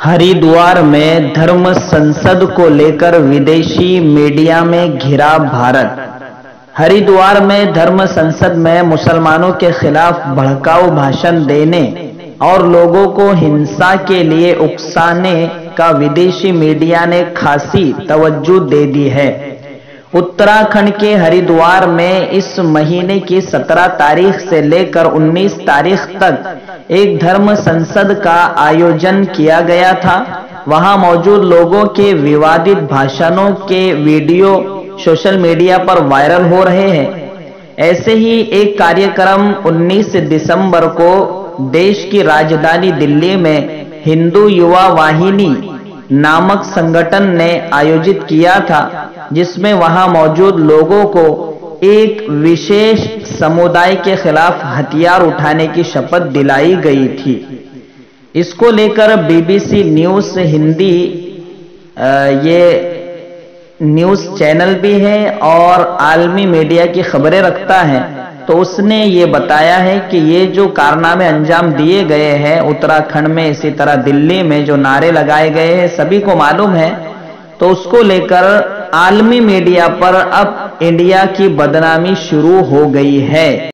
हरिद्वार में धर्म संसद को लेकर विदेशी मीडिया में घिरा भारत। हरिद्वार में धर्म संसद में मुसलमानों के खिलाफ भड़काऊ भाषण देने और लोगों को हिंसा के लिए उकसाने का विदेशी मीडिया ने खासी तवज्जो दे दी है। उत्तराखंड के हरिद्वार में इस महीने की 17 तारीख से लेकर 19 तारीख तक एक धर्म संसद का आयोजन किया गया था। वहां मौजूद लोगों के विवादित भाषणों के वीडियो सोशल मीडिया पर वायरल हो रहे हैं। ऐसे ही एक कार्यक्रम 19 दिसंबर को देश की राजधानी दिल्ली में हिंदू युवा वाहिनी नामक संगठन ने आयोजित किया था, जिसमें वहां मौजूद लोगों को एक विशेष समुदाय के खिलाफ हथियार उठाने की शपथ दिलाई गई थी। इसको लेकर बीबीसी न्यूज हिंदी ये न्यूज चैनल भी है और आलमी मीडिया की खबरें रखता है, तो उसने ये बताया है कि ये जो कारनामे अंजाम दिए गए हैं उत्तराखंड में, इसी तरह दिल्ली में जो नारे लगाए गए हैं सभी को मालूम है। तो उसको लेकर आलमी मीडिया पर अब इंडिया की बदनामी शुरू हो गई है।